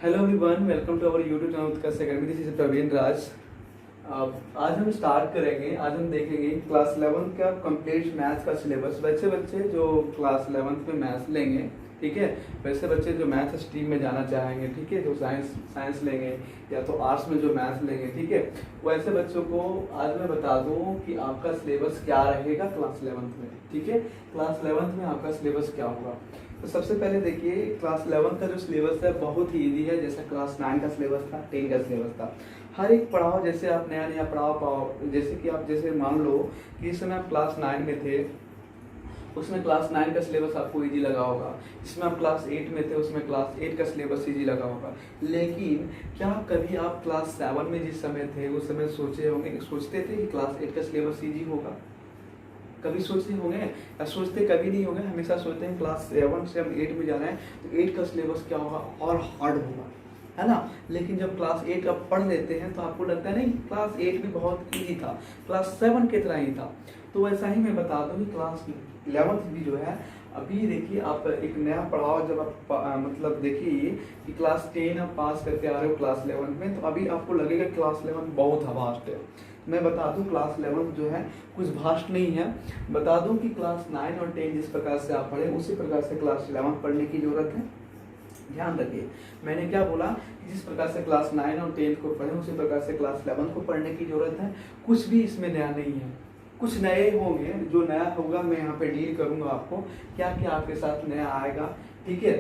Hello everyone, welcome to our YouTube channel Utkarsh Academy. This is Praveen Raj. आज हम start करेंगे। आज हम देखेंगे क्लास 11 का कंप्लीट मैथ्स का सिलेबस। वैसे बच्चे जो क्लास 11th में मैथ्स लेंगे, ठीक है, वैसे बच्चे जो मैथ स्ट्रीम में जाना चाहेंगे, ठीक है, जो साइंस लेंगे या तो आर्ट्स में जो मैथ्स लेंगे, ठीक है, वैसे बच्चों को आज मैं बता दूं कि आपका सिलेबस क्या रहेगा क्लास 11th में। ठीक है, क्लास 11th में आपका सिलेबस क्या होगा। तो सबसे पहले देखिए, क्लास 11 का जो सिलेबस है बहुत ही इजी है। जैसा क्लास 9 का सिलेबस था, 10 का सिलेबस था। हर एक पढ़ाओ जैसे आप नया नया पढ़ाओ पाओ, जैसे कि आप जैसे मान लो कि इस समय आप क्लास 9 में थे, उसमें क्लास 9 का सिलेबस आपको इजी लगा होगा। इसमें आप क्लास 8 में थे, उसमें क्लास 8 का सिलेबस इजी लगा होगा। लेकिन क्या कभी आप क्लास 7 में जिस समय थे उस समय सोचते थे कि क्लास 8 का सिलेबस इजी होगा? कभी सोचते होंगे या सोचते कभी नहीं होंगे? हमेशा सोचते हैं क्लास 7 से हम 8 में जा रहे हैं तो 8 का सिलेबस क्या होगा और हार्ड होगा, है ना। लेकिन जब क्लास 8 आप पढ़ लेते हैं तो आपको लगता है नहीं, क्लास 8 भी बहुत इजी था, क्लास 7 की तरह ही था। तो वैसा ही मैं बता दूं कि क्लास 11th भी जो है, अभी देखिए आप एक नया पढ़ाओ जब आप मतलब देखिए कि क्लास 10 आप पास करके आ रहे हो क्लास 11 में, तो अभी आपको लगेगा क्लास 11 बहुत वास्ट है। मैं बता दूं क्लास 11 जो है कुछ भास्ट नहीं है। बता दूं कि क्लास 9 और 10 जिस प्रकार से आप पढ़े उसी प्रकार से क्लास 11 पढ़ने की जरूरत है। ध्यान रखिए, मैंने क्या बोला कि जिस प्रकार से क्लास 9 और 10 को पढ़े उसी प्रकार से क्लास 11 को पढ़ने की जरूरत है। कुछ भी इसमें नया नहीं है, कुछ नए होंगे, जो नया होगा मैं यहाँ पे डील करूंगा आपको क्या क्या आपके साथ नया आएगा। ठीक है,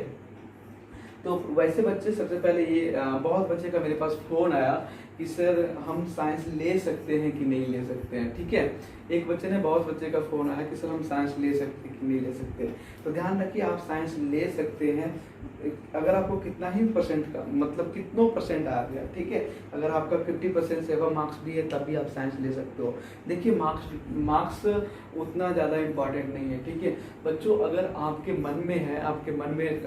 तो वैसे बच्चे सबसे पहले ये बहुत बच्चे का मेरे पास फोन आया कि सर हम साइंस ले सकते हैं कि नहीं ले सकते हैं। ठीक है, एक बच्चे ने, बहुत बच्चे का फोन आया कि सर हम साइंस ले सकते हैं कि नहीं ले सकते। तो ध्यान रखिए, आप साइंस ले सकते हैं अगर आपको कितना ही परसेंट का मतलब कितनों परसेंट आ गया। ठीक है, अगर आपका 50% से अब मार्क्स भी है तब भी आप साइंस ले सकते हो। देखिए मार्क्स उतना ज़्यादा इम्पॉर्टेंट नहीं है। ठीक है बच्चों, अगर आपके मन में है, आपके मन में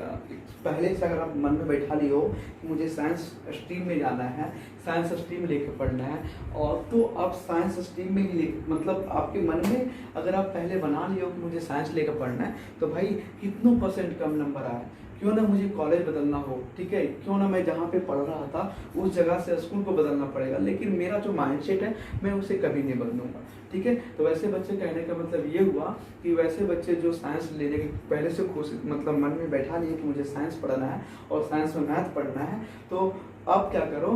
पहले से अगर आप मन में बैठा लिए हो कि मुझे साइंस स्ट्रीम में जाना है, साइंस स्ट्रीम लेकर पढ़ना है, और तो आप साइंस स्ट्रीम में ही मतलब आपके मन में अगर आप पहले बना लिए हो कि मुझे साइंस लेकर पढ़ना है, तो भाई कितनों परसेंट कम नंबर आए, क्यों ना मुझे कॉलेज बदलना हो, ठीक है, क्यों ना मैं जहाँ पे पढ़ रहा था उस जगह से स्कूल को बदलना पड़ेगा, लेकिन मेरा जो माइंडसेट है मैं उसे कभी नहीं बदलूंगा। ठीक है, तो वैसे बच्चे कहने का मतलब ये हुआ कि वैसे बच्चे जो साइंस लेने के पहले से खुश मतलब मन में बैठा लिए कि मुझे साइंस पढ़ना है और साइंस में मैथ पढ़ना है, तो अब क्या करो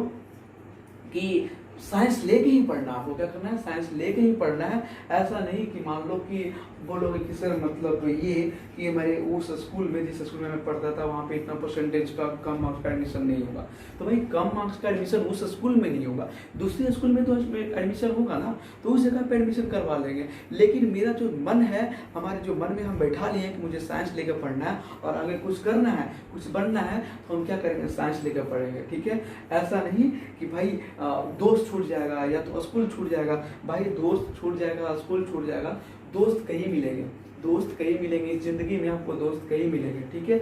कि साइंस लेके ही पढ़ना। आपको क्या करना है, साइंस लेके ही पढ़ना है। ऐसा नहीं कि मान लो कि बोलोगे कि सर मतलब ये कि मैं उस स्कूल में जिस स्कूल में मैं पढ़ता था वहाँ पे इतना परसेंटेज का कम मार्क्स का एडमिशन नहीं होगा। तो भाई कम मार्क्स का एडमिशन उस स्कूल में नहीं होगा, दूसरे स्कूल में तो एडमिशन होगा ना, तो उस जगह पे एडमिशन करवा लेंगे। लेकिन मेरा जो मन है, हमारे जो मन में हम बैठा लिए कि मुझे साइंस लेकर पढ़ना है और अगर कुछ करना है, कुछ बनना है, तो हम क्या करेंगे, साइंस लेकर पढ़ेंगे। ठीक है, ऐसा नहीं कि भाई दोस्त छूट जाएगा या तो स्कूल छूट जाएगा। भाई दोस्त छूट जाएगा, स्कूल छूट जाएगा, दोस्त कहीं मिलेंगे, दोस्त कहीं मिलेंगे, इस जिंदगी में आपको दोस्त कहीं मिलेंगे। ठीक है,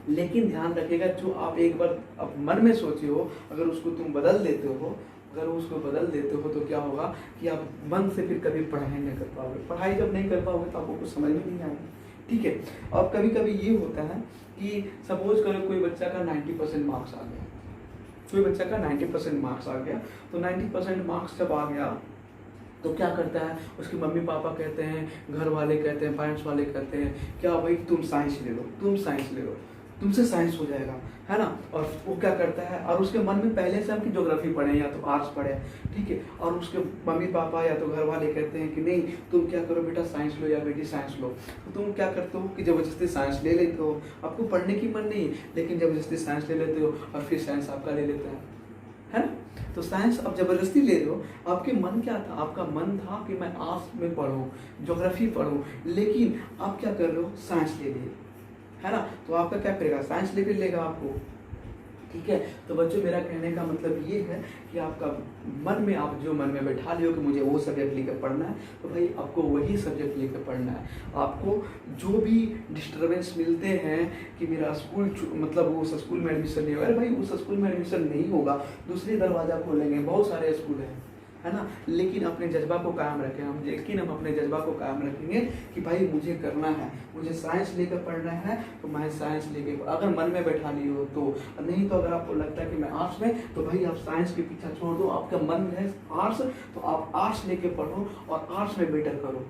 लेकिन ध्यान रखिएगा, जो आप एक बार अब मन में सोचे हो, अगर उसको तुम बदल देते हो, अगर उसको बदल देते हो तो क्या होगा कि आप मन से फिर कभी पढ़ाई नहीं कर पाओगे। पढ़ाई जब नहीं कर पाओगे तो आपको कुछ समझ में नहीं आएगा। ठीक है, अब कभी कभी ये होता है कि सपोज करो कोई बच्चा का 90% मार्क्स आ गया, कोई बच्चा का 90% मार्क्स आ गया, तो 90% मार्क्स जब आ गया तो क्या करता है, उसके मम्मी पापा कहते हैं, घर वाले कहते हैं, पेरेंट्स वाले कहते हैं क्या भाई तुम साइंस ले लो, तुम साइंस ले लो, तुमसे साइंस हो जाएगा, है ना। और वो क्या करता है, और उसके मन में पहले से हम कि ज्योग्राफी पढ़े या तो आर्ट्स पढ़े, ठीक है, और उसके मम्मी पापा या तो घर वाले कहते हैं कि नहीं तुम क्या करो बेटा, साइंस लो या बेटी साइंस लो। तो तुम क्या करते हो कि जबरदस्ती साइंस ले लेते हो, आपको पढ़ने की मन नहीं, लेकिन जबरदस्ती साइंस ले लेते हो और फिर साइंस आपका ले लेता है ना। तो साइंस अब जबरदस्ती ले रहे हो, आपके मन क्या था, आपका मन था कि मैं आर्ट्स में पढूं, ज्योग्राफी पढूं, लेकिन आप क्या कर रहे हो, साइंस ले लिए, है ना। तो आपका क्या करेगा, साइंस लेकर लेगा आपको। ठीक है, तो बच्चों मेरा कहने का मतलब ये है कि आपका मन में, आप जो मन में बैठा लियो कि मुझे वो सब्जेक्ट लेकर पढ़ना है, तो भाई आपको वही सब्जेक्ट लेकर पढ़ना है। आपको जो भी डिस्टर्बेंस मिलते हैं कि मेरा स्कूल मतलब उस स्कूल में एडमिशन नहीं होगा, अरे भाई उस स्कूल में एडमिशन नहीं होगा, दूसरी दरवाज़ा खोलेंगे, बहुत सारे स्कूल हैं, है ना। लेकिन अपने जज्बा को कायम रखें हम, लेकिन हम अपने जज्बा को कायम रखेंगे कि भाई मुझे करना है, मुझे साइंस लेकर पढ़ना है तो मैं साइंस लेके, अगर मन में बैठा ली हो तो, नहीं तो अगर आपको लगता है कि मैं आर्ट्स में, तो भाई आप साइंस के पीछा छोड़ दो, आपका मन है आर्ट्स तो आप आर्ट्स लेके पढ़ो और आर्ट्स में बेटर करो,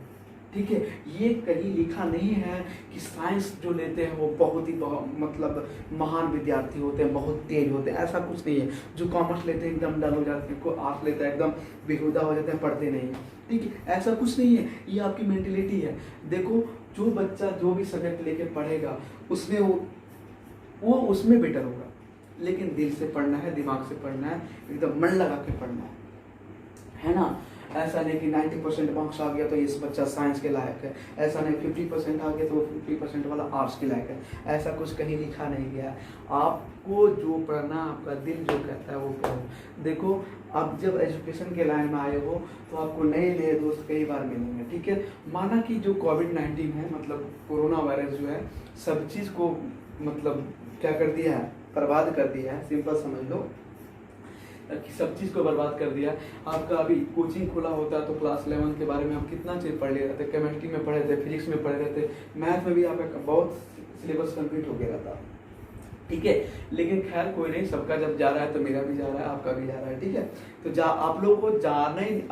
ठीक है। ये कहीं लिखा नहीं है कि साइंस जो लेते हैं वो बहुत ही मतलब महान विद्यार्थी होते हैं, बहुत तेज होते हैं, ऐसा कुछ नहीं है। जो कॉमर्स लेते हैं एकदम डल हो जाते हैं, कोई आर्ट्स लेता है एकदम बेहुदा हो जाते हैं, पढ़ते नहीं हैं, ठीक है, ऐसा कुछ नहीं है। ये आपकी मेंटेलिटी है। देखो जो बच्चा जो भी सब्जेक्ट लेके पढ़ेगा उसमें वो उसमें बेटर होगा, लेकिन दिल से पढ़ना है, दिमाग से पढ़ना है, एकदम मन लगा के पढ़ना है ना। ऐसा नहीं कि 90% मार्क्स आ गया तो इस बच्चा साइंस के लायक है, ऐसा नहीं 50% आ गया तो वो 50% वाला आर्ट्स के लायक है, ऐसा कुछ कहीं लिखा नहीं गया है। आपको जो पढ़ना, आपका दिल जो कहता है वो पढ़ो। देखो आप जब एजुकेशन के लाइन में आए हो तो आपको नए नए दोस्त कई बार मिलेंगे, ठीक है। माना कि जो कोविड-19 है, मतलब कोरोना वायरस जो है, सब चीज़ को मतलब क्या कर दिया है, बर्बाद कर दिया है, सिंपल समझ लो कि सब चीज़ को बर्बाद कर दिया। आपका अभी कोचिंग खुला होता है तो क्लास 11 के बारे में आप कितना चीज़ पढ़ ले रहे थे, केमिस्ट्री में पढ़े थे, फिजिक्स में पढ़ रहे थे, मैथ में भी आपका बहुत सिलेबस कंप्लीट हो गया था, ठीक है। लेकिन खैर कोई नहीं, सबका जब जा रहा है तो मेरा भी जा रहा है, आपका भी जा रहा है, ठीक है। तो आप लोग को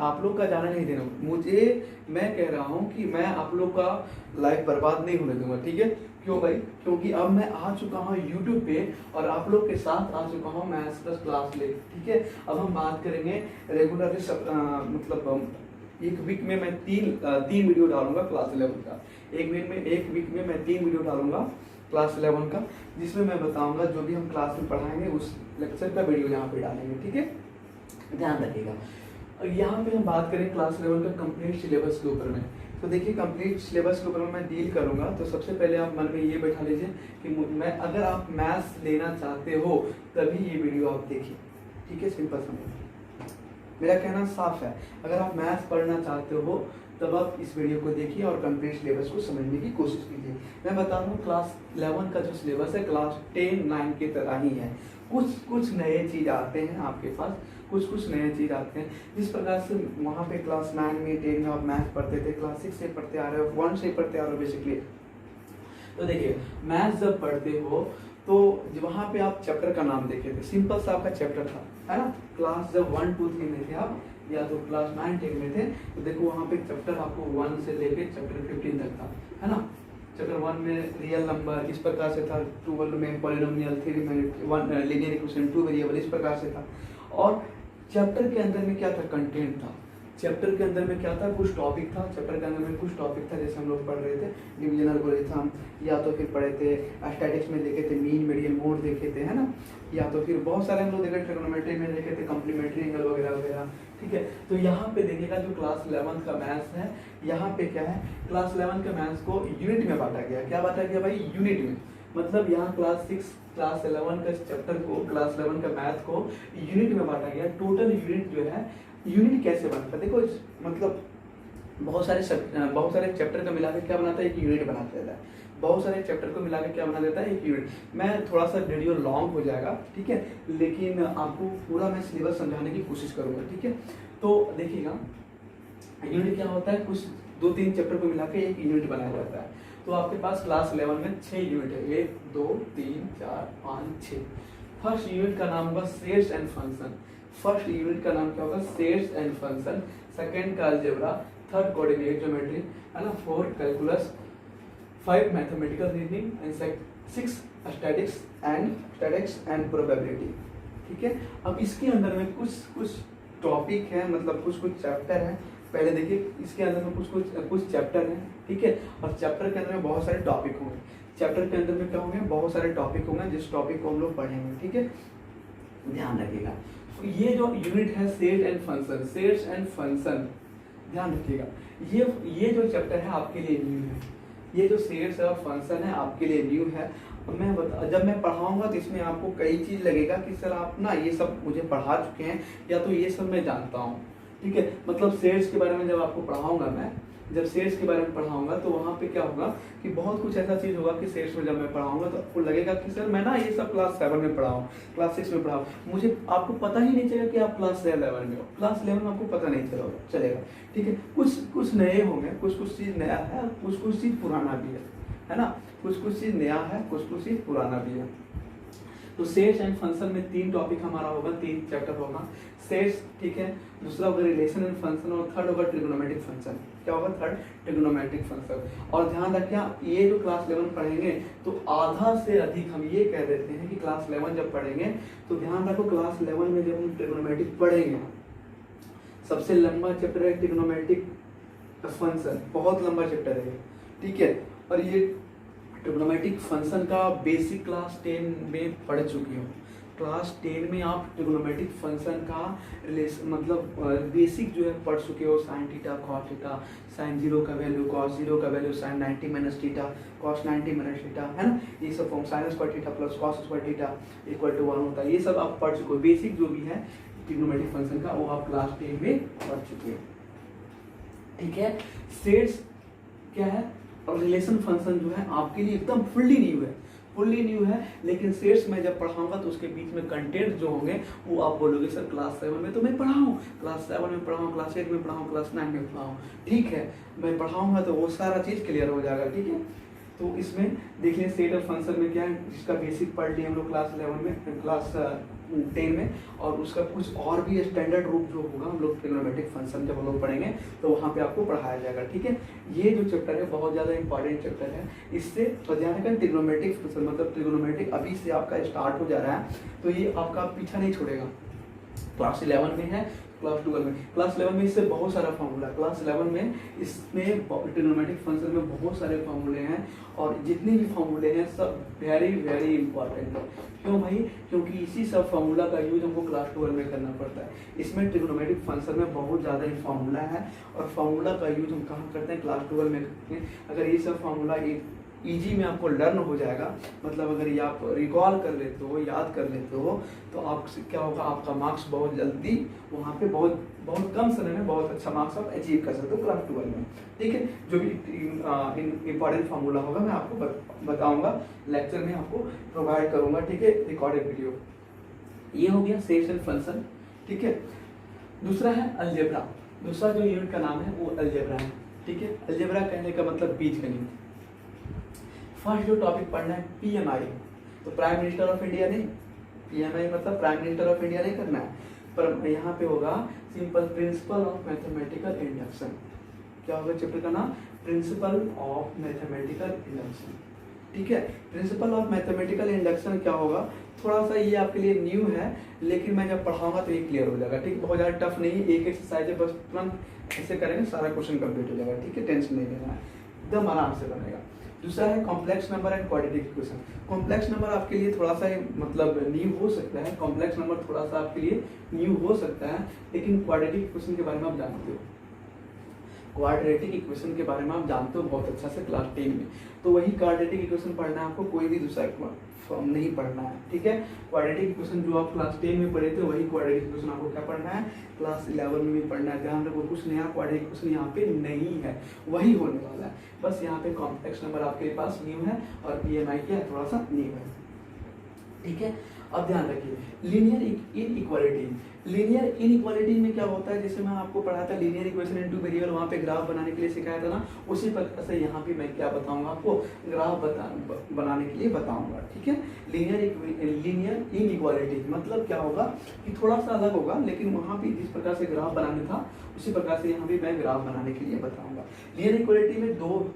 आप लोग का जाना नहीं देना मुझे। मैं कह रहा हूँ कि मैं आप लोग का लाइफ बर्बाद नहीं होने दूंगा, ठीक है। क्यों भाई? क्योंकि अब मैं आ चुका हूँ यूट्यूब पे और आप लोग के साथ आ चुका हूँ मैथ्स प्लस क्लास ले, ठीक है। अब हम बात करेंगे रेगुलरली, मतलब एक वीक में मैं तीन वीडियो डालूंगा क्लास 11 का। एक वीक में मैं 3 वीडियो डालूंगा क्लास 11 का, जिसमें मैं बताऊंगा जो भी हम क्लास में पढ़ाएंगे उस लेक्चर का वीडियो यहाँ पे डालेंगे, ठीक है, ध्यान रखिएगा। और यहाँ पे हम बात करें क्लास 11 का कंप्लीट सिलेबस के ऊपर में, तो देखिए कंप्लीट सिलेबस के ऊपर में मैं डील करूँगा। तो सबसे पहले आप मन में ये बैठा लीजिए कि मैं, अगर आप मैथ्स लेना चाहते हो तभी ये वीडियो आप देखिए, ठीक है, सिंपल समझिए। मेरा कहना साफ है, अगर आप मैथ्स पढ़ना चाहते हो तब आप इस वीडियो को देखिए और कंप्लीट सिलेबस को समझने की कोशिश कीजिए। मैं बता दूं क्लास 11 का जो सिलेबस है क्लास 10, 9 की तरह ही है। कुछ नए चीज़ आते हैं आपके पास, कुछ नए चीज़ आते हैं। जिस प्रकार से वहाँ पे क्लास 9 में 10 में आप मैथ पढ़ते थे, क्लास 6 से पढ़ते आ रहे हो, 1 से पढ़ते आ रहे हो बेसिकली। तो देखिए मैथ जब पढ़ते हो तो वहाँ पे आप चैप्टर का नाम देखे थे, सिंपल सा आपका चैप्टर था, है ना। क्लास जब 1, 2, 3 में थे आप, या तो क्लास 9, 10 में थे, तो देखो वहाँ पे चैप्टर आपको 1 से लेके चैप्टर 15 तक था, है ना। चैप्टर 1 में रियल नंबर इस प्रकार से था, 12 में पॉलिनोमियल, 3 में लीनियर इक्वेशन, 2 वेरिएबल इस प्रकार से था। और चैप्टर के अंदर में क्या था, कंटेंट था। चैप्टर के अंदर में क्या था, कुछ टॉपिक था, चैप्टर के अंदर में कुछ टॉपिक था, जैसे हम लोग पढ़ रहे थे डिविजन एल्गोरिथम, या तो फिर पढ़े थे स्टैटिक्स में देखे थे मीन मीडियन मोड देखे थे, है ना, या तो फिर बहुत सारे हम लोग देखे ट्रिग्नोमेट्री में देखे थे कॉम्प्लीमेंट्री एंगल वगैरह वगैरह, ठीक है। तो यहाँ पे देखिएगा जो क्लास 11 का मैथ्स है, यहाँ पे क्या है, क्लास 11 के मैथ्स को यूनिट में बांटा गया। क्या बांटा गया भाई? यूनिट में। मतलब यहाँ क्लास 6 क्लास 11 का चैप्टर को, क्लास 11 का मैथ को यूनिट में बांटा गया। टोटल यूनिट जो है, यूनिट कैसे बनता है देखो, मतलब बहुत सारे चैप्टर का मिलाकर क्या बनाता है, एक यूनिट बना देता है। बहुत सारे चैप्टर को मिलाकर क्या बना देता है, एक यूनिट। मैं थोड़ा सा वीडियो लॉन्ग हो जाएगा, ठीक है, लेकिन आपको पूरा मैं सिलेबस समझाने की कोशिश करूंगा, ठीक है। तो देखिएगा यूनिट क्या होता है, कुछ 2-3 चैप्टर को मिलाकर एक यूनिट बनाया जाता है। तो आपके पास क्लास 11 में 6 यूनिट है, 1, 2, 3, 4, 5, 6। फर्स्ट यूनिट का नाम होगा sets and function. First unit का नाम क्या होगा, सेट्स एंड फंक्शन। सेकंड का अलजेब्रा, थर्ड कोऑर्डिनेट ज्योमेट्री, है ना, 4 calculus, 5 mathematical reasoning and 6 statics and probability, ठीक है। अब इसके अंदर में कुछ टॉपिक है, मतलब कुछ चैप्टर है। पहले देखिए इसके अंदर में कुछ चैप्टर हैं, ठीक है, और चैप्टर के अंदर में बहुत सारे टॉपिक होंगे। चैप्टर के अंदर में क्या होंगे, बहुत सारे टॉपिक होंगे, जिस टॉपिक को हम लोग पढ़ेंगे, ठीक है, ध्यान रखिएगा। ये जो यूनिट है सेट्स एंड फंक्शन, ध्यान रखिएगा। ये जो चैप्टर है आपके लिए न्यू है। ये जो सेट्स और फंक्शन है आपके लिए न्यू है। जब मैं पढ़ाऊंगा तो इसमें आपको कई चीज लगेगा कि सर आप ना ये सब मुझे पढ़ा चुके हैं, या तो ये सब मैं जानता हूँ, ठीक है। मतलब सेट्स के बारे में जब आपको पढ़ाऊंगा मैं, जब सेट्स के बारे में पढ़ाऊंगा तो वहाँ पे क्या होगा कि बहुत कुछ ऐसा चीज़ होगा कि सेट्स में जब मैं पढ़ाऊंगा तो आपको लगेगा कि सर मैं ना ये सब क्लास 7 में पढ़ाऊँ, क्लास 6 में पढ़ाऊँ, मुझे आपको पता ही नहीं चलेगा कि आप क्लास 11 में हो, क्लास 11 में आपको पता नहीं चलेगा। ठीक है, कुछ नए होंगे, कुछ चीज़ नया है, कुछ चीज़ पुराना भी है ना, कुछ चीज़ नया है, कुछ चीज़ पुराना भी है। तो सेट्स एंड फंक्शन में 3 टॉपिक हमारा होगा, 3 चैप्टर होगा। सेट्स, ठीक है, दूसरा होगा रिलेशन एंड फंक्शन, और थर्ड होगा ट्रिग्नोमेट्रिक फंक्शन। क्या होगा? Third trigonometric function. और ध्यान रखिए ये जो क्लास 11 पढ़ेंगे तो आधा से अधिक हम ये कह देते हैं कि क्लास 11 जब पढ़ेंगे तो ध्यान रखो क्लास 11 में जब हम ट्रिग्नोमेट्रिक पढ़ेंगे, सबसे लंबा चैप्टर है ट्रिग्नोमेट्रिक फंक्शन, बहुत लंबा चैप्टर है, ठीक है। और ये ट्रिग्नोमेट्रिक फंक्शन का बेसिक क्लास 10 में पढ़ चुकी हो। क्लास 10 में आप ट्रिग्नोमेट्रिक फंक्शन का मतलब बेसिक जो है पढ़ चुके हो, sine theta, cos theta, sine 0 का वैल्यू, कॉस 0 का value, sine 90 minus theta, cos 90 minus theta, है ना, ये सब form, sine square theta plus cos square theta equal to 1 होता है, ये सब आप पढ़ चुके हो। बेसिक जो भी है ट्रिग्नोमेट्रिक फंक्शन का वो आप क्लास 10 में पढ़ चुके हो, ठीक है। सेट्स क्या है और रिलेशन फंक्शन जो है आपके लिए एकदम फुल्ली न्यू है, लेकिन सेट्स में जब पढ़ाऊंगा तो उसके बीच में कंटेंट जो होंगे वो आप बोलोगे सर क्लास 7 में तो मैं पढ़ाऊँ, क्लास 7 में पढ़ाऊँ, क्लास 8 में पढ़ाऊँ, क्लास 9 में पढ़ाऊँ, ठीक है, मैं पढ़ाऊंगा तो वो सारा चीज़ क्लियर हो जाएगा, ठीक है। तो इसमें देखिए सेट और फंक्शन में क्या है, जिसका बेसिक पढ़ लिया हम लोग क्लास 11 में, क्लास 10 में, और उसका कुछ और भी स्टैंडर्ड रूप जो होगा हम लोग ट्रिग्नोमेट्रिक फंक्शन जब हम लोग पढ़ेंगे तो वहाँ पे आपको पढ़ाया जाएगा, ठीक है। ये जो चैप्टर है बहुत ज़्यादा इंपॉर्टेंट चैप्टर है, इससे ध्यान रखें ट्रिग्नोमेट्रिक फंक्शन मतलब ट्रिग्नोमेट्रिक अभी से आपका स्टार्ट हो जा रहा है तो ये आपका पीछा नहीं छोड़ेगा। क्लास 11 में है, क्लास 12 में, क्लास 11 में इससे बहुत सारा फॉर्मूला, क्लास 11 में इसमें ट्रिग्नोमेट्रिक फंक्शन में बहुत सारे फॉर्मूले हैं और जितने भी फॉर्मूले हैं सब वेरी इंपॉर्टेंट है। क्यों भाई? क्योंकि इसी सब फार्मूला का यूज हमको क्लास 12 में करना पड़ता है। इसमें ट्रिग्नोमेट्रिक फंक्शन में बहुत ज़्यादा ही फार्मूला है और फार्मूला का यूज हम कहाँ करते हैं? क्लास 12 में करते हैं। अगर ये सब फार्मूला ईजी में आपको लर्न हो जाएगा, मतलब अगर ये आप रिकॉल कर लेते हो, याद कर लेते हो, तो आप क्या होगा, आपका मार्क्स बहुत जल्दी वहाँ पे बहुत कम समय में बहुत अच्छा मार्क्स आप अचीव कर सकते हो क्लास 12 में, ठीक है। जो भी इंपॉर्टेंट फार्मूला होगा मैं आपको बताऊंगा, लेक्चर में आपको प्रोवाइड करूंगा, ठीक है, रिकॉर्डेड वीडियो। ये हो गया सेट्स एंड फंक्शन, ठीक है। दूसरा है अलजेब्रा, दूसरा जो यूनिट का नाम है वो अलजेब्रा है, ठीक है। अलजेब्रा कहने का मतलब बीजगणित। फर्स्ट जो टॉपिक पढ़ना है PMI, तो प्राइम मिनिस्टर ऑफ इंडिया नहीं, PMI मतलब प्राइम मिनिस्टर ऑफ इंडिया नहीं करना है, पर यहाँ पे होगा simple principle of mathematical induction. क्या होगा चैप्टर का नाम? प्रिंसिपल ऑफ मैथमेटिकल इंडक्शन, ठीक है। प्रिंसिपल ऑफ मैथमेटिकल इंडक्शन क्या होगा, थोड़ा सा ये आपके लिए न्यू है, लेकिन मैं जब पढ़ाऊंगा तो ये क्लियर हो जाएगा, ठीक है। बहुत ज़्यादा टफ नहीं है, एक एक्सरसाइज है, बस तुरंत ऐसे करेंगे सारा क्वेश्चन कंप्लीट हो जाएगा, ठीक है, टेंशन नहीं लेना है, एकदम आराम से बनेगा। दूसरा है complex number and quadratic equation. Complex number आपके लिए थोड़ा सा मतलब न्यू हो सकता है, कॉम्प्लेक्स नंबर थोड़ा सा आपके लिए न्यू हो सकता है, लेकिन क्वाड्रेटिक इक्वेशन के बारे में आप जानते हो, क्वाड्रेटिक इक्वेशन के बारे में आप जानते हो बहुत अच्छा से क्लास 10 में, तो वही क्वाड्रेटिक इक्वेशन पढ़ना है आपको, कोई भी दूसरा फॉर्म नहीं पढ़ना है, ठीक है। क्वाड्रेटिक इक्वेशन जो आप क्लास 10 में पढ़े थे वही क्वाड्रेटिक इक्वेशन आपको क्या पढ़ना है, क्लास 11 में भी पढ़ना है। ध्यान रखो कुछ नया क्वाड्रेटिक इक्वेशन यहाँ पे नहीं है, वही होने वाला है, बस यहाँ पे कॉम्प्लेक्स नंबर आपके पास न्यू है और PMI क्या है, थोड़ा सा न्यू है, ठीक है। अब ध्यान रखिए लीनियर इनइक्वालिटी। लीनियर इनइक्वालिटी में क्या होता है, जैसे मैं आपको पढ़ाया था लीनियर इक्वेशन इन 2 वेरिएबल, वहाँ पे ग्राफ बनाने के लिए सिखाया था ना, उसी प्रकार से यहाँ पे मैं क्या बताऊंगा आपको, ग्राफ बनाने के लिए बताऊंगा, ठीक है। लीनियर इनइक्वालिटी मतलब क्या होगा कि थोड़ा सा अलग होगा, लेकिन वहाँ पे जिस प्रकार से ग्राफ बनाने था उसी प्रकार से यहाँ भी मैं ग्राफ बनाने के लिए बताऊंगा। लीनियर इक्वालिटी में दो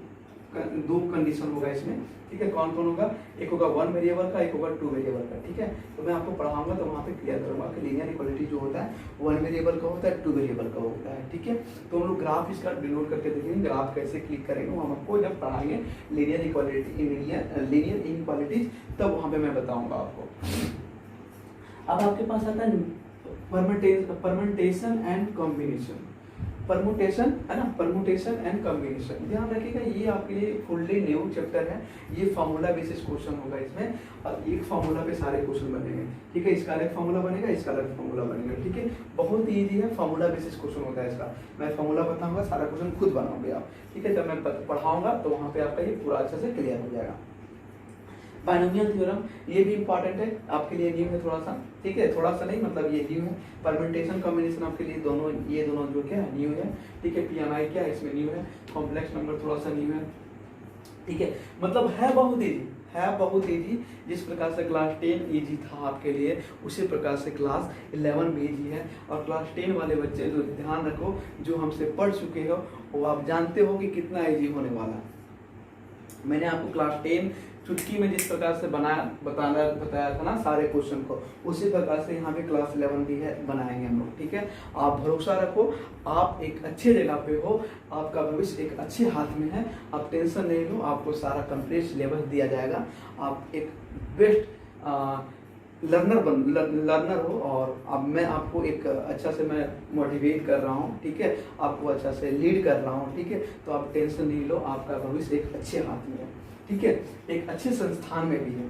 कंडीशन होगा इसमें, ठीक है। कौन कौन होगा? एक होगा 1 वेरिएबल का, एक होगा 2 वेरिएबल का, ठीक है। तो मैं आपको पढ़ाऊंगा तो वहाँ पे क्लियर करूंगा कि लीनियर इक्वालिटी जो होता है 1 वेरिएबल का होता है, 2 वेरिएबल का होता है, ठीक है। तो हम लोग ग्राफ इसका डिनोट करके देखेंगे, ग्राफ कैसे क्लिक करेंगे वो हम आपको जब पढ़ाएंगे लीनियर इनइक्वालिटी, तब वहाँ पे मैं बताऊंगा आपको। अब आपके पास आता है परम्यूटेशन एंड कॉम्बिनेशन। परमुटेशन है ना, परमुटेशन एंड कॉम्बिनेशन। ध्यान रखिएगा ये आपके लिए फुल्ली न्यू चैप्टर है, ये फार्मूला बेसिस क्वेश्चन होगा इसमें, और एक फार्मूला पे सारे क्वेश्चन बनेंगे, ठीक है। इसका अलग फार्मूला बनेगा, इसका अलग फार्मूला बनेगा, ठीक है। बहुत ईजी है, फार्मूला बेसिस क्वेश्चन होता है इसका। मैं फार्मूला बताऊंगा, सारा क्वेश्चन खुद बनाओगे आप, ठीक है। जब मैं पढ़ाऊंगा तो वहाँ पे आपका ये पूरा अच्छे से क्लियर हो जाएगा। बाइनोमियल थ्योरम ये भी इंपॉर्टेंट है, आपके लिए न्यू है थोड़ा सा, ठीक है। थोड़ा सा नहीं, मतलब ये न्यू है। परम्यूटेशन कॉम्बिनेशन आपके लिए दोनों, ये दोनों जो क्या है न्यू है, ठीक है। पीएमआई क्या है इसमें न्यू है। कॉम्प्लेक्स नंबर थोड़ा सा न्यू है, ठीक है। मतलब है बहुत ईजी, है बहुत ईजी। जिस प्रकार से क्लास 10 ईजी था आपके लिए, उसी प्रकार से क्लास 11 भी ईजी है। और क्लास 10 वाले बच्चे जो ध्यान रखो, जो हमसे पढ़ चुके हो, वो आप जानते हो कि कितना ईजी होने वाला है। मैंने आपको क्लास 10 चुटकी में जिस प्रकार से बताया था ना सारे क्वेश्चन को, उसी प्रकार से यहाँ पे क्लास 11 भी है, बनाएंगे हम लोग, ठीक है। आप भरोसा रखो, आप एक अच्छे जगह पे हो, आपका भविष्य एक अच्छे हाथ में है, आप टेंशन नहीं लो, आपको सारा कंप्लीट सिलेबस दिया जाएगा। आप एक बेस्ट लर्नर हो, और अब मैं आपको एक अच्छा से मैं मोटिवेट कर रहा हूँ, ठीक है। आपको अच्छा से लीड कर रहा हूँ, ठीक है। तो आप टेंशन नहीं लो, आपका भविष्य एक अच्छे हाथ में है, ठीक है। एक अच्छे संस्थान में भी है,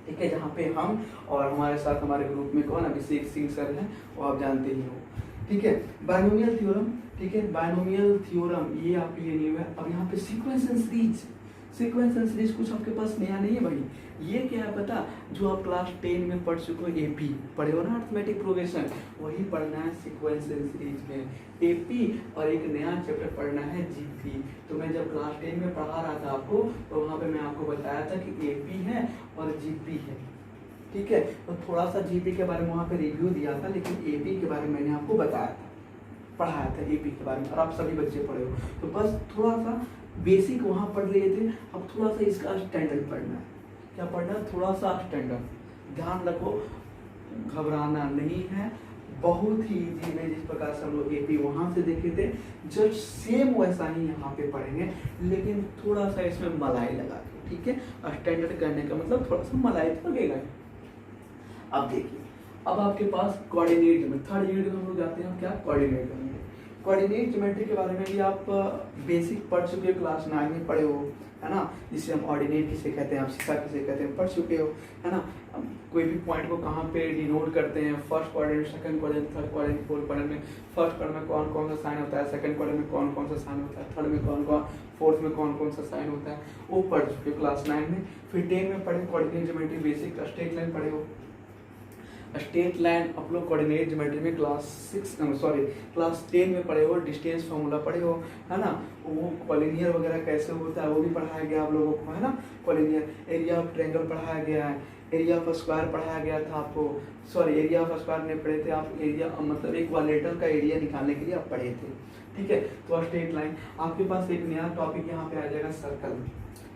ठीक है, जहाँ पे हम और हमारे साथ हमारे ग्रुप में कौन अभिषेक सिंह सर हैं, वो आप जानते ही हो, ठीक है। बाइनोमियल थ्योरम, ठीक है, बाइनोमियल थ्योरम ये आपके लिए न्यू है। अब यहाँ पे sequence and series, sequence and series कुछ आपके पास नया नहीं है भाई। ये क्या है पता, जो आप क्लास 10 में पढ़ चुके हो, एपी पढ़े हो ना, अरिथमेटिक प्रोग्रेशन, वही पढ़ना है सीक्वेंस एंड सीरीज में, एपी। और एक नया चैप्टर पढ़ना है जीपी। तो मैं जब क्लास 10 में पढ़ा रहा था आपको, तो वहाँ पे मैं आपको बताया था कि एपी है और जीपी है, ठीक है। तो थोड़ा सा जीपी के बारे में वहाँ पे रिव्यू दिया था, लेकिन एपी के बारे में मैंने आपको बताया था, पढ़ाया था एपी के बारे में, और आप सभी बच्चे पढ़े हो। तो बस थोड़ा सा बेसिक वहाँ पढ़ लिए थे, अब थोड़ा सा इसका स्टैंडर्ड पढ़ना है। क्या पढ़ना है? थोड़ा सा स्टैंडर्ड। ध्यान रखो, घबराना नहीं है, बहुत ही इजी में जिस प्रकार से हम लोग एपी वहाँ से देखे थे, जस्ट सेम वैसा ही यहाँ पे पढ़ेंगे, लेकिन थोड़ा सा इसमें मलाई लगा के, ठीक है। स्टैंडर्ड करने का मतलब थोड़ा सा मलाई तो लगेगा। अब देखिए, अब आपके पास कोऑर्डिनेट ज्योमेट्री, थर्ड यूनिट में हम लोग जाते हैं, क्या कोऑर्डिनेट ज्योमेट्री। कोऑर्डिनेट ज्योमेट्री के बारे में भी आप बेसिक पढ़ चुके हो, क्लास 9 में पढ़े हो, है ना। जिसे हम ऑर्डिनेट किसे कहते हैं, आप सीसा किसे कहते हैं, पढ़ चुके हो, है ना। कोई भी पॉइंट को कहाँ पे डिनोट करते हैं, first quadrant, second quadrant, third quadrant, fourth quadrant में, फर्स्ट क्वाड्रेंट में कौन कौन सा साइन होता है, सेकंड क्वाड्रेंट में कौन कौन सा साइन होता है, थर्ड में कौन कौन, फोर्थ में कौन कौन सा साइन होता है, वो पढ़ चुके हो क्लास 9 में। फिर 10 में पढ़े coordinate geometry basic, straight line पढ़े हो। स्ट्रेट लाइन आप लोग कोऑर्डिनेट ज्योमेट्री में क्लास 10 में पढ़े हो, डिस्टेंस फार्मूला पढ़े हो, है ना। वो कॉलिनियर वगैरह कैसे होता है वो भी पढ़ाया गया आप लोगों को, है ना। कॉलिनियर, एरिया ऑफ ट्रायंगल पढ़ाया गया है, एरिया ऑफ स्क्वायर पढ़ाया गया था आपको, एरिया ऑफ स्क्वायर नहीं पढ़े थे आप, एरिया मतलब एक क्वाड्रेटर का एरिया निकालने के लिए आप पढ़े थे, ठीक है। तो स्ट्रेट लाइन, आपके पास एक नया टॉपिक यहाँ पे आ जाएगा सर्कल,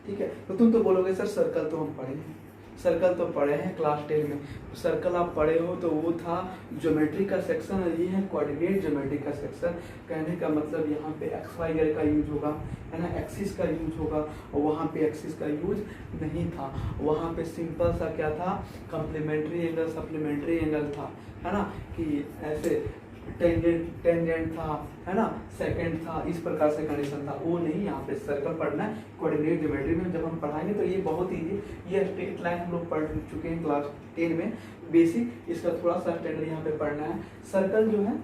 ठीक है। तो तुम तो बोलोगे सर सर्कल तो हम पढ़े हैं, सर्कल तो पढ़े हैं क्लास 10 में, सर्कल आप पढ़े हो, तो वो था ज्योमेट्री का सेक्शन, और ये है कोऑर्डिनेट ज्योमेट्री का सेक्शन। कहने का मतलब यहाँ पे एक्स वाई का यूज होगा, है ना, एक्सिस का यूज होगा, और वहाँ पे एक्सिस का यूज नहीं था। वहाँ पे सिंपल सा क्या था, कम्प्लीमेंट्री एंगल, सप्लीमेंट्री एंगल था, है ना, कि ऐसे टेंजेंट था, है ना, सेकंड था, इस प्रकार से कंडीशन था। वो नहीं, यहाँ पे सर्कल पढ़ना है कोऑर्डिनेट ज्योमेट्री में। जब हम पढ़ाएंगे तो ये बहुत ईजी, ये स्ट्रेट लाइन हम लोग पढ़ चुके हैं क्लास 10 में बेसिक, इसका थोड़ा सा स्टैंडर्ड यहाँ पे पढ़ना है। सर्कल जो है,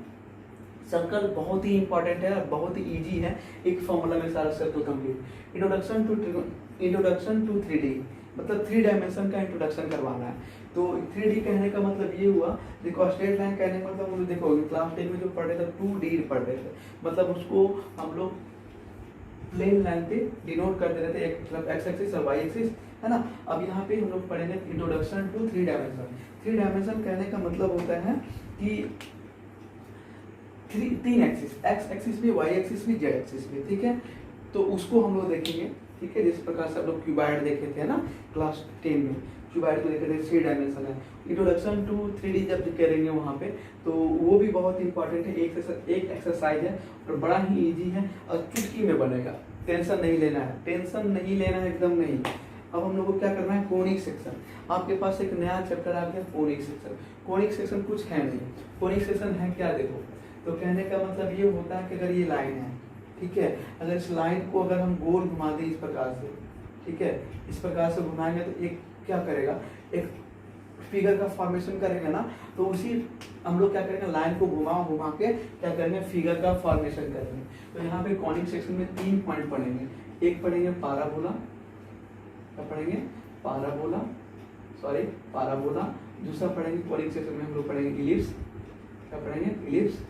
सर्कल बहुत ही इंपॉर्टेंट है, बहुत ही ईजी है, एक फॉर्मूला में सारा circle complete. Introduction to 3D, मतलब 3 डायमेंशन का इंट्रोडक्शन करवाना है। तो 3D कहने का मतलब ये हुआ, देखो स्ट्रेट लाइन कहने का मतलब देखो क्लास 10 में जो पढ़ रहे थे 2D पढ़ रहे थे, मतलब उसको हम लोग प्लेन लाइन पे डिनोट कर दे रहे थे, एक मतलब एक्स एक्सिस और वाई एक्सिस, है ना। अब यहाँ पे हम लोग पढ़ेंगे इंट्रोडक्शन टू 3 डायमेंशन। 3 डायमेंशन कहने का मतलब होता है कि 3 एक्सिस, एक्स एक्सिस भी, वाई एक्सिस भी, जेड एक्सिस भी, ठीक है। तो उसको हम लोग देखेंगे, ठीक है। जिस प्रकार से आप लोग क्यूबाइड देखे थे ना क्लास 10 में, क्यूबाइड को देखे थे, 3 डायमेंशन है। इंट्रोडक्शन टू 3D जब करेंगे वहाँ पे, तो वो भी बहुत इंपॉर्टेंट है, एक एक्सरसाइज है और बड़ा ही इजी है और चुटकी में बनेगा, टेंशन नहीं लेना है, टेंशन नहीं लेना है, एकदम नहीं। अब हम लोग को क्या करना है, कोनिक सेक्शन। आपके पास एक नया चैप्टर आ गया, कोनिक सेक्शन। कोनिक सेक्शन कुछ है नहीं, कोनिक सेक्शन है क्या, देखो तो कहने का मतलब ये होता है कि अगर ये लाइन है, ठीक है, अगर इस लाइन को अगर हम गोल घुमा दें इस प्रकार से, ठीक है, इस प्रकार से घुमाएंगे तो एक क्या करेगा, एक फिगर का फॉर्मेशन करेंगे ना, तो उसी हम लोग क्या करेंगे, लाइन को घुमा घुमा के क्या करेंगे, फिगर का फॉर्मेशन करेंगे। तो यहाँ पे कॉनिक सेक्शन में 3 पॉइंट पढ़ेंगे। एक पढ़ेंगे पाराबोला, क्या पढ़ेंगे, पाराबोला। दूसरा पढ़ेंगे कॉनिक सेक्शन में हम लोग पढ़ेंगे इलिप्स, क्या पढ़ेंगे, इलिप्स।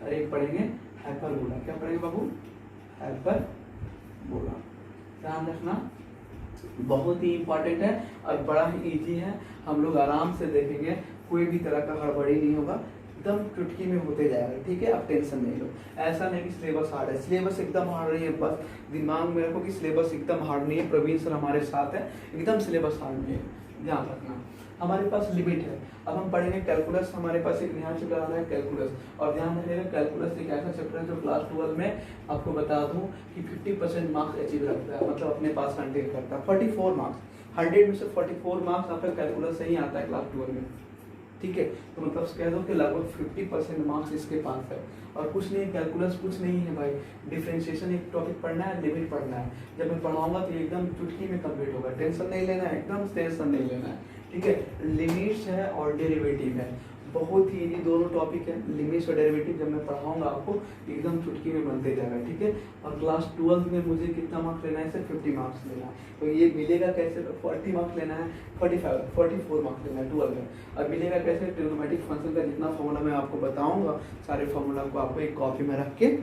और एक पढ़ेंगे हाइपरबोला, क्या पढ़ेंगे बाबू, हाइपरबोला। ध्यान रखना, बहुत ही इंपॉर्टेंट है और बड़ा ही इजी है, हम लोग आराम से देखेंगे, कोई भी तरह का हड़बड़ी नहीं होगा, एकदम चुटकी में होते जाएगा, ठीक है, आप टेंशन नहीं लो। ऐसा नहीं कि सिलेबस हार्ड है, सिलेबस एकदम हार्ड नहीं है, बस दिमाग में रखो कि सिलेबस एकदम हार्ड नहीं है, प्रवीण सर हमारे साथ है, एकदम सिलेबस हार्ड नहीं है, ध्यान रखना। हमारे पास लिमिट है, अब हम पढ़ेंगे कैलकुलस, हमारे पास एक नया चैप्टर आ रहा है कैलकुलस, और ध्यान रखिएगा कैलकुलस एक ऐसा चैप्टर है जो क्लास 12 में आपको बता दूं कि 50% मार्क्स अचीव रखता है, मतलब अपने पास कंटेन करता है। 44 मार्क्स, 100 में से 44 मार्क्स आपका कैलकुलस से ही आता है क्लास 12 में, ठीक है। तो मतलब कह दो कि लगभग 50% मार्क्स इसके पास है, और कुछ नहीं, कैलकुलस कुछ नहीं है भाई, डिफरेंशिएशन एक टॉपिक पढ़ना है, लिमिट पढ़ना है। जब मैं पढ़ाऊंगा तो एकदम चुटकी में कंप्लीट होगा, टेंशन नहीं लेना है, एकदम टेंशन नहीं लेना है, ठीक है। लिमिट्स है और डेरिवेटिव है, बहुत ही इजी दोनों टॉपिक है, लिमिट्स और डेरिवेटिव जब मैं पढ़ाऊंगा आपको एकदम चुटकी में बनते जाएगा, ठीक है। और क्लास 12 में मुझे कितना मार्क्स लेना है, सिर्फ 50 मार्क्स लेना है, तो ये मिलेगा कैसे, 40 मार्क्स लेना है, 44 मार्क्स लेना है 12 में। और मिलेगा कैसे, ट्रिग्नोमेट्रिक फंक्शन का जितना फॉर्मूला मैं आपको बताऊंगा, सारे फॉर्मूला को आपको एक कॉपी में रख के,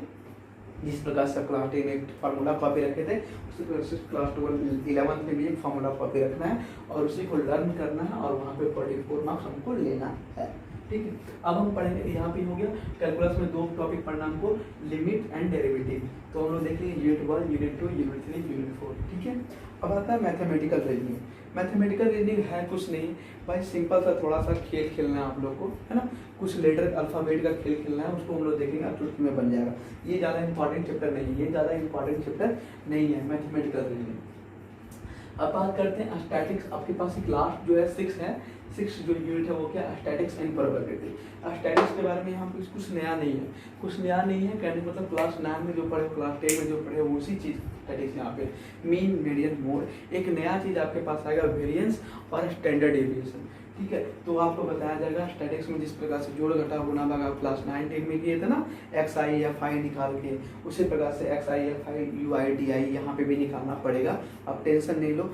जिस प्रकार से क्लास 10 एक फार्मूला कॉपी रखे थे, उसी प्रकार से क्लास 11 में भी एक फार्मूला कॉपी रखना है और उसी को लर्न करना है, और वहाँ पे 44 मार्क्स हमको लेना है, ठीक है। अब हम पढ़ेंगे, यहाँ पे हो गया कैलकुलस में 2 टॉपिक पढ़ना हमको, लिमिट एंड डेरिवेटिव। तो हम लोग देखेंगे यूनिट 1, यूनिट 2, यूनिट 3, यूनिट 4, ठीक है। अब आता है मैथमेटिकल रीजनिंग। मैथमेटिकल रीजनिंग है कुछ नहीं भाई, सिंपल सा थोड़ा सा खेल खेलना है आप लोग को, है ना, कुछ लेटर अल्फाबेट का खेल खेलना है, उसको हम लोग देखेंगे, आप चुटकी में बन जाएगा। ये ज़्यादा इंपॉर्टेंट चैप्टर नहीं है, ये ज़्यादा इंपॉर्टेंट चैप्टर नहीं है मैथमेटिकल रीजनिंग। अब बात करते हैं स्टैटिक्स, आपके पास एक लास्ट जो है 6 है, 6 जो यूनिट है वो क्या, स्टैटिक्स एंड प्रोबेबिलिटी। स्टैटिक्स के बारे में यहाँ पे कुछ नया नहीं है, कुछ नया नहीं है कहने मतलब क्लास 9 में जो पढ़े, क्लास 10 में जो पढ़े, उसी चीज़ स्टैटिक्स यहाँ पे, मीन मीडियन मोड। एक नया चीज़ आपके पास आएगा, वेरिएंस और स्टैंडर्ड डेविएशन, ठीक है। तो आपको बताया जाएगा स्टैटिक्स में जिस प्रकार से जोड़ घटा गुणा भाग आप क्लास 9 10 में किए थे ना, एक्स आई एफ आई निकाल के, उसी प्रकार से x I F I you I D I यहाँ पे भी निकालना पड़ेगा। आप टेंशन नहीं लो,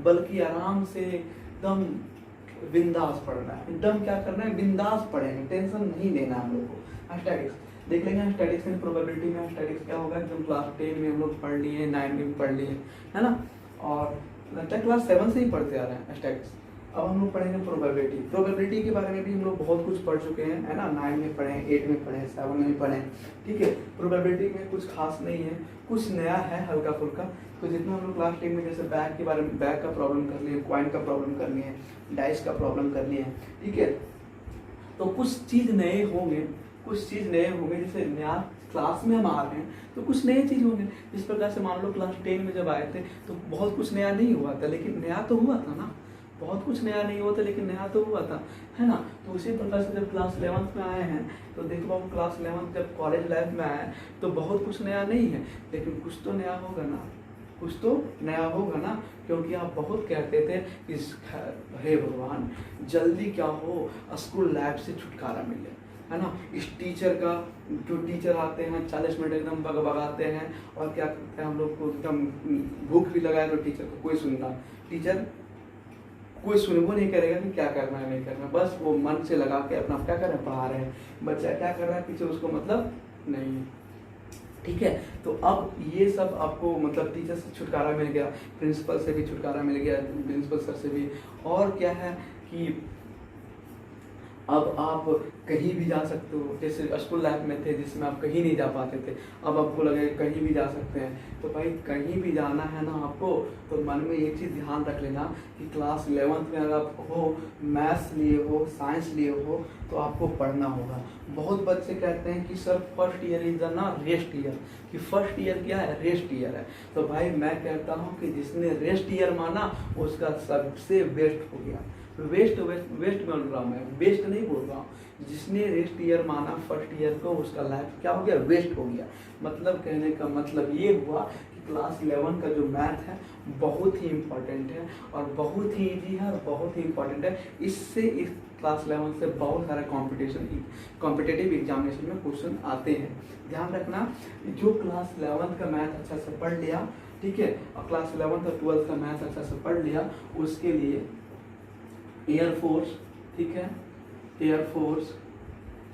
बल्कि आराम से एकदम बिंदास पढ़ना है, एकदम क्या करना है, बिंदास पढ़ेंगे, टेंशन नहीं लेना हम लोग को। स्टैटिक्स देख लेंगे, स्टैटिक्स एंड प्रोबेबिलिटी में स्टैटिक्स क्या होगा, एकदम क्लास 10 में हम लोग पढ़ लिए, 9 में भी पढ़ लिए, है ना, और लगता है क्लास 7 से ही पढ़ते आ रहे हैं स्टैटिक्स। अब हम लोग पढ़ेंगे प्रोबेबिलिटी। प्रोबेबिलिटी के बारे में भी हम लोग बहुत कुछ पढ़ चुके हैं, है ना, 9 में पढ़े, 8 में पढ़े, 7 में भी पढ़े, ठीक है। प्रोबेबिलिटी में कुछ खास नहीं है, कुछ नया है हल्का फुल्का। तो जितना हम लोग क्लास 10 में जैसे बैग के बारे में, बैग का प्रॉब्लम कर लिए, कॉइन का प्रॉब्लम कर लिए, डाइस का प्रॉब्लम कर लिए, ठीक है। तो कुछ चीज़ नए होंगे, जैसे नया क्लास में हम आ रहे हैं तो कुछ नए चीज़ होंगे। जिस प्रकार से मान लो क्लास 10 में जब आए थे तो बहुत कुछ नया नहीं हुआ था, लेकिन नया तो हुआ था ना, बहुत कुछ नया नहीं हुआ था लेकिन नया तो हुआ था, है ना। तो उसी प्रकार से जब क्लास 11th में आए हैं तो देखो हम क्लास 11th जब कॉलेज लाइफ में आए तो बहुत कुछ नया नहीं है, लेकिन कुछ तो नया होगा ना, कुछ तो नया होगा ना, क्योंकि आप बहुत कहते थे कि हे भगवान जल्दी क्या हो स्कूल लाइफ से छुटकारा मिले, है ना। इस टीचर का, जो टीचर आते हैं 40 मिनट एकदम भगाते हैं, और क्या करते हैं हम लोग को, एकदम भूख भी लगाए तो टीचर को कोई सुनना, टीचर कोई सुनबो नहीं करेगा कि क्या करना है नहीं करना, बस वो मन से लगा के अपना क्या कर रहे हैं, पढ़ा रहे हैं, बच्चा क्या कर रहा है पीछे उसको मतलब नहीं है, ठीक है। तो अब ये सब आपको मतलब टीचर से छुटकारा मिल गया, प्रिंसिपल से भी छुटकारा मिल गया, प्रिंसिपल सर से भी, और क्या है कि अब आप कहीं भी जा सकते हो। जैसे स्कूल लाइफ में थे जिसमें आप कहीं नहीं जा पाते थे, अब आपको लगे कहीं भी जा सकते हैं। तो भाई कहीं भी जाना है ना आपको, तो मन में एक चीज़ ध्यान रख लेना कि क्लास 11th में अगर आप हो, मैथ्स लिए हो, साइंस लिए हो, तो आपको पढ़ना होगा। बहुत बच्चे कहते हैं कि सर फर्स्ट ईयर इज ना रेस्ट ईयर, कि फर्स्ट ईयर क्या है, रेस्ट ईयर है। तो भाई मैं कहता हूँ कि जिसने रेस्ट ईयर माना उसका सबसे बेस्ट हो गया, वेस्ट वेस्ट वेस्ट बोल रहा हूँ, मैं वेस्ट नहीं बोल रहा हूँ। जिसने रेस्ट ईयर माना फर्स्ट ईयर को, उसका लाइफ क्या हो गया, वेस्ट हो गया। मतलब कहने का मतलब ये हुआ कि क्लास 11 का जो मैथ है बहुत ही इम्पोर्टेंट है और बहुत ही ईजी है और बहुत ही इम्पोर्टेंट है। इससे इस क्लास 11 से बहुत सारे कॉम्पिटेटिव एग्जामिनेशन में क्वेश्चन आते हैं। ध्यान रखना, जो क्लास 11 का मैथ अच्छा से पढ़ लिया, ठीक है, और क्लास 11 और 12 का मैथ अच्छा से पढ़ लिया, उसके लिए एयरफोर्स, ठीक है, एयरफोर्स,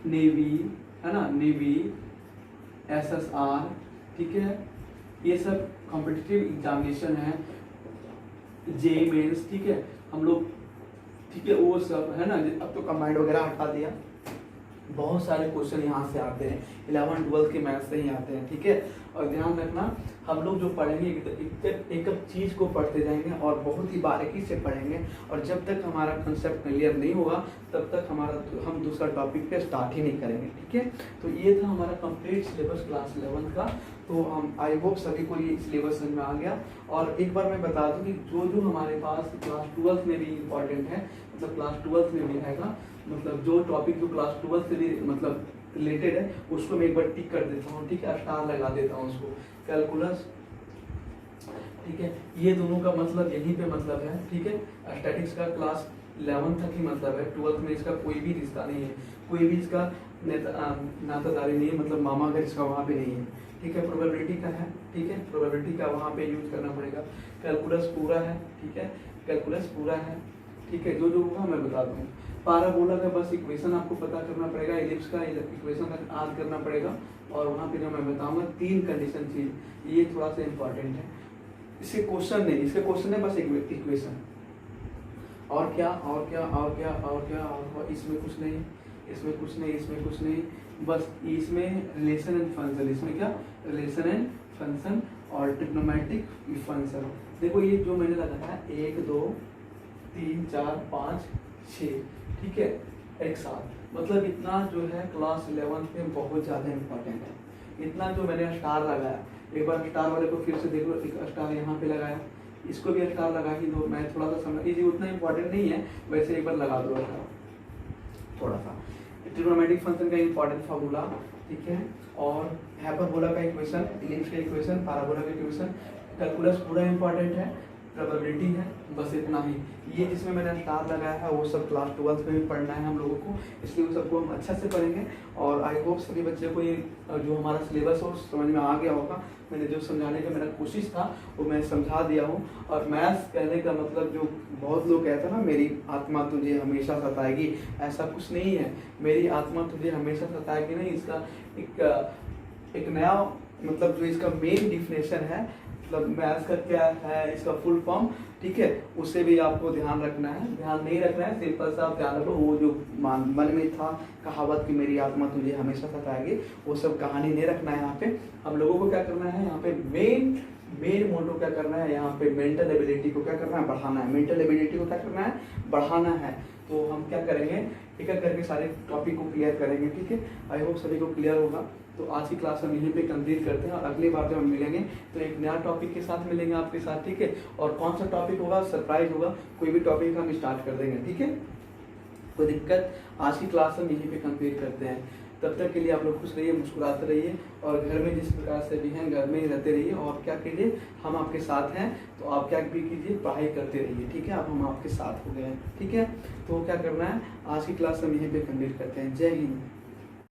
नेवी, है ना, नेवी, SSR, ठीक है, ये सब कॉम्पिटिटिव एग्जामिनेशन है। जे मेंस, ठीक है, हम लोग, ठीक है, वो सब है ना। अब तो कंबाइंड वगैरह हटा दिया, बहुत सारे क्वेश्चन यहाँ से आते हैं, 11-12 के मैथ से ही आते हैं, ठीक है। और ध्यान रखना, हम लोग जो पढ़ेंगे एक चीज़ को पढ़ते जाएंगे और बहुत ही बारीकी से पढ़ेंगे, और जब तक हमारा कंसेप्ट क्लियर नहीं होगा तब तक हम दूसरा टॉपिक पे स्टार्ट ही नहीं करेंगे, ठीक है। तो ये था हमारा कंप्लीट सिलेबस क्लास 11 का। तो हम आई होप सभी को ये सिलेबस समझ में आ गया। और एक बार मैं बता दूं कि जो जो हमारे पास क्लास 12 में भी इम्पॉर्टेंट है, मतलब क्लास 12 में भी रहेगा, मतलब जो टॉपिक जो क्लास 12 से भी मतलब रिलेटेड है उसको मैं एक बार टिक कर देता हूँ, ठीक है, स्टार लगा देता हूँ उसको। कैलकुलस, ठीक है, ये दोनों का मतलब यहीं पे मतलब है, ठीक है। स्टैटिक्स का क्लास 11 तक ही मतलब है, 12th में इसका कोई भी रिश्ता नहीं है, कोई भी इसका नातादारी नहीं है, मतलब मामा घर इसका वहाँ पे नहीं है, ठीक है। प्रोबेबिलिटी का है, ठीक है, प्रोबेबिलिटी का वहाँ पे यूज करना पड़ेगा। कैलकुलस पूरा है, ठीक है, कैलकुलस पूरा है, ठीक है। जो जो होगा मैं बता दूँ। पाराबोला का बस इक्वेशन आपको पता करना पड़ेगा, एलिप्स का इक्वेशन का याद करना पड़ेगा, और वहाँ पे जो मैं बताऊँगा 3 कंडीशन चीज, ये थोड़ा सा इम्पोर्टेंट है। इसके क्वेश्चन नहीं, इसके क्वेश्चन है बस इक्वेशन, और क्या और क्या और क्या और क्या और इसमें कुछ नहीं, इसमें कुछ नहीं, इसमें कुछ नहीं, बस इसमें रिलेशन एंड फंक्शन, इसमें क्या रिलेशन एंड फंक्शन और ट्रिग्नोमेट्रिक फंक्शन। देखो ये जो मैंने लगाया 1 2 3 4 5 6, ठीक है, एक साथ, मतलब इतना जो है क्लास 11 में बहुत ज़्यादा इम्पोर्टेंट है। इतना जो मैंने स्टार लगाया, एक बार स्टार वाले को फिर से देख लो, एक स्टार यहाँ पे लगाया, इसको भी स्टार लगा ही दो। मैं थोड़ा सा समझ, ये उतना इम्पोर्टेंट नहीं है, वैसे एक बार लगा दो स्टार थोड़ा सा। ट्रिग्नोमेट्रिक फंक्शन का इम्पोर्टेंट फार्मूला, ठीक है, और हाइपरबोला का इक्वेशन, एलिप्स का इक्वेशन, पाराबोला का इक्वेशन, कैलकुलस पूरा इम्पोर्टेंट है, प्रोबेबिलिटी है, बस इतना ही। ये जिसमें मैंने स्टार लगाया है वो सब क्लास 12 में भी पढ़ना है हम लोगों को, इसलिए वो सबको हम अच्छा से पढ़ेंगे। और आई होप सभी बच्चे को ये जो हमारा सिलेबस हो समझ में आ गया होगा। मैंने जो समझाने का मेरा कोशिश था वो मैं समझा दिया हूँ। और मैथ्स कहने का मतलब, जो बहुत लोग कहते हैं ना, मेरी आत्मा तुझे हमेशा सताएगी, ऐसा कुछ नहीं है। मेरी आत्मा तुझे हमेशा सताएगी नहीं, इसका एक नया मतलब जो इसका मेन डिफिनेशन है, मतलब मैथ्स का क्या है, इसका फुल फॉर्म, ठीक है, उसे भी आपको ध्यान रखना है। ध्यान नहीं रखना है, सिंपल सा आप ध्यान रखो, वो जो मन में था कहावत कि मेरी आत्मा तुझे हमेशा सताएगी, वो सब कहानी नहीं रखना है। यहाँ पे हम लोगों को क्या करना है, यहाँ पे मेन मोटो क्या करना है, यहाँ पे मेंटल एबिलिटी को क्या करना है, बढ़ाना है। मेंटल एबिलिटी को क्या करना है, बढ़ाना है। तो हम क्या करेंगे, एक एक करके सारे टॉपिक को क्लियर करेंगे, ठीक है। आई होप सभी को क्लियर होगा। तो आज की क्लास हम यहीं पे कंप्लीट करते हैं, और अगली बार जब हम मिलेंगे तो एक नया टॉपिक के साथ मिलेंगे आपके साथ, ठीक है। और कौन सा टॉपिक होगा, सरप्राइज होगा, कोई भी टॉपिक हम स्टार्ट कर देंगे, ठीक है, कोई दिक्कत। आज की क्लास हम यहीं पे कंप्लीट करते हैं। तब तक के लिए आप लोग खुश रहिए, मुस्कुराते रहिए, और घर में जिस प्रकार से भी हैं घर में ही रहते रहिए। और क्या कीजिए, हम आपके साथ हैं, तो आप क्या भी कीजिए, पढ़ाई करते रहिए, ठीक है। अब हम आपके साथ हो गए हैं, ठीक है। तो क्या करना है, आज की क्लास हम यहीं पे कंप्लीट करते हैं। जय हिंद।